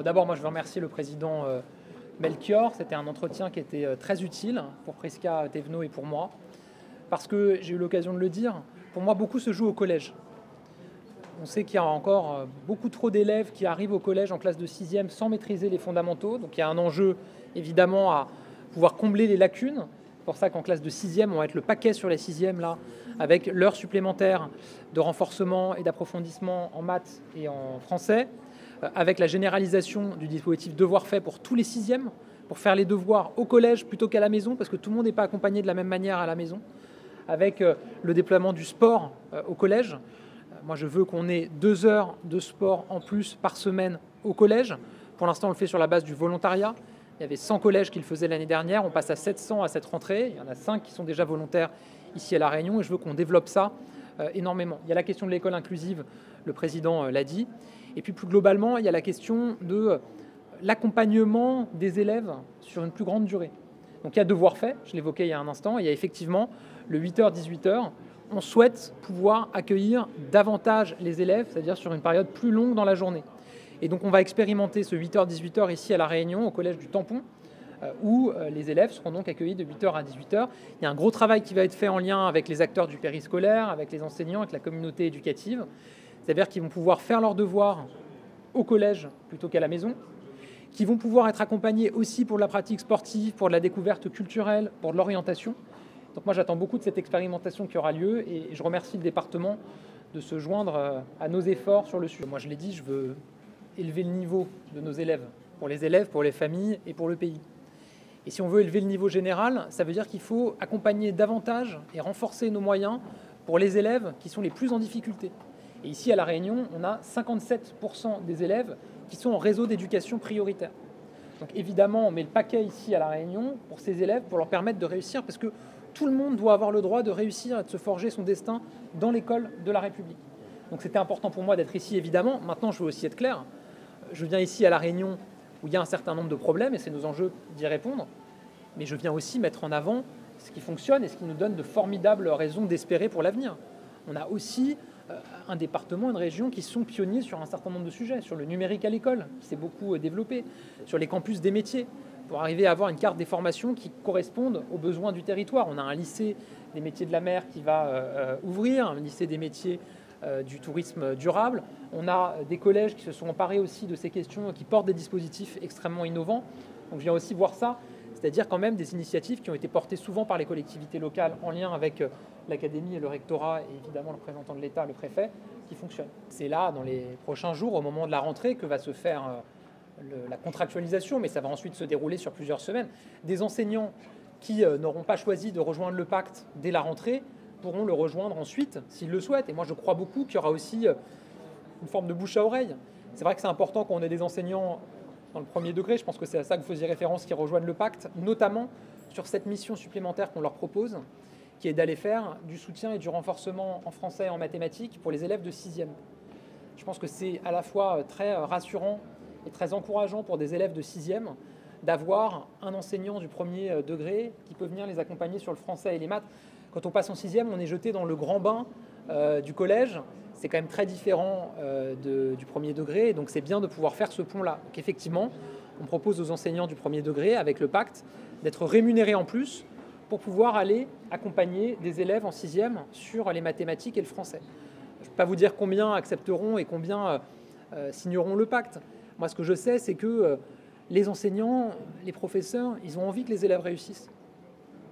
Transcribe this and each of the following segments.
Bon, d'abord, moi, je veux remercier le président Melchior. C'était un entretien qui était très utile pour Prisca Thévenot et pour moi. Parce que, j'ai eu l'occasion de le dire, pour moi, beaucoup se joue au collège. On sait qu'il y a encore beaucoup trop d'élèves qui arrivent au collège en classe de 6e sans maîtriser les fondamentaux. Donc il y a un enjeu, évidemment, à pouvoir combler les lacunes. C'est pour ça qu'en classe de 6e, on va être le paquet sur les 6e, là, avec l'heure supplémentaire de renforcement et d'approfondissement en maths et en français, avec la généralisation du dispositif devoir fait pour tous les 6e, pour faire les devoirs au collège plutôt qu'à la maison, parce que tout le monde n'est pas accompagné de la même manière à la maison, avec le déploiement du sport au collège. Moi, je veux qu'on ait 2 heures de sport en plus par semaine au collège. Pour l'instant, on le fait sur la base du volontariat. Il y avait 100 collèges qui le faisaient l'année dernière. On passe à 700 à cette rentrée. Il y en a 5 qui sont déjà volontaires ici à La Réunion et je veux qu'on développe ça énormément. Il y a la question de l'école inclusive, le président l'a dit. Et puis plus globalement, il y a la question de l'accompagnement des élèves sur une plus grande durée. Donc il y a devoir fait, je l'évoquais il y a un instant. Il y a effectivement le 8h-18h. On souhaite pouvoir accueillir davantage les élèves, c'est-à-dire sur une période plus longue dans la journée. Et donc on va expérimenter ce 8h-18h ici à La Réunion, au collège du Tampon, où les élèves seront donc accueillis de 8h à 18h. Il y a un gros travail qui va être fait en lien avec les acteurs du périscolaire, avec les enseignants, avec la communauté éducative. C'est-à-dire qu'ils vont pouvoir faire leurs devoirs au collège plutôt qu'à la maison, qui vont pouvoir être accompagnés aussi pour de la pratique sportive, pour de la découverte culturelle, pour de l'orientation. Donc moi j'attends beaucoup de cette expérimentation qui aura lieu et je remercie le département de se joindre à nos efforts sur le sujet. Moi je l'ai dit, je veux élever le niveau de nos élèves, pour les familles et pour le pays. Et si on veut élever le niveau général, ça veut dire qu'il faut accompagner davantage et renforcer nos moyens pour les élèves qui sont les plus en difficulté. Et ici à La Réunion, on a 57% des élèves qui sont en réseau d'éducation prioritaire. Donc évidemment, on met le paquet ici à La Réunion pour ces élèves, pour leur permettre de réussir, parce que tout le monde doit avoir le droit de réussir et de se forger son destin dans l'école de la République. Donc c'était important pour moi d'être ici, évidemment. Maintenant, je veux aussi être clair. Je viens ici à La Réunion où il y a un certain nombre de problèmes et c'est nos enjeux d'y répondre. Mais je viens aussi mettre en avant ce qui fonctionne et ce qui nous donne de formidables raisons d'espérer pour l'avenir. On a aussi un département, une région qui sont pionniers sur un certain nombre de sujets, sur le numérique à l'école, qui s'est beaucoup développé, sur les campus des métiers, pour arriver à avoir une carte des formations qui correspondent aux besoins du territoire. On a un lycée des métiers de la mer qui va ouvrir, un lycée des métiers du tourisme durable. On a des collèges qui se sont emparés aussi de ces questions, qui portent des dispositifs extrêmement innovants. Donc je viens aussi voir ça, c'est-à-dire quand même des initiatives qui ont été portées souvent par les collectivités locales en lien avec l'académie et le rectorat et évidemment le représentant de l'État, le préfet, qui fonctionnent. C'est là, dans les prochains jours, au moment de la rentrée, que va se faire la contractualisation, mais ça va ensuite se dérouler sur plusieurs semaines. Des enseignants qui n'auront pas choisi de rejoindre le pacte dès la rentrée pourront le rejoindre ensuite s'ils le souhaitent. Et moi, je crois beaucoup qu'il y aura aussi une forme de bouche à oreille. C'est vrai que c'est important qu'on ait des enseignants dans le premier degré, je pense que c'est à ça que vous faisiez référence, qui rejoignent le pacte, notamment sur cette mission supplémentaire qu'on leur propose, qui est d'aller faire du soutien et du renforcement en français et en mathématiques pour les élèves de 6e. Je pense que c'est à la fois très rassurant et très encourageant pour des élèves de 6e d'avoir un enseignant du premier degré qui peut venir les accompagner sur le français et les maths. Quand on passe en 6e, on est jeté dans le grand bain du collège. C'est quand même très différent du premier degré, donc c'est bien de pouvoir faire ce pont-là. Donc effectivement, on propose aux enseignants du premier degré, avec le pacte, d'être rémunérés en plus pour pouvoir aller accompagner des élèves en 6e sur les mathématiques et le français. Je ne peux pas vous dire combien accepteront et combien signeront le pacte. Moi, ce que je sais, c'est que les enseignants, les professeurs, ils ont envie que les élèves réussissent.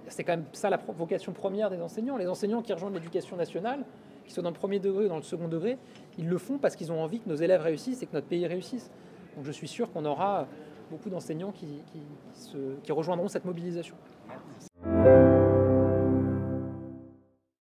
C'est quand même ça la vocation première des enseignants. Les enseignants qui rejoignent l'éducation nationale, qui sont dans le premier degré ou dans le second degré, ils le font parce qu'ils ont envie que nos élèves réussissent et que notre pays réussisse. Donc je suis sûr qu'on aura beaucoup d'enseignants qui rejoindront cette mobilisation.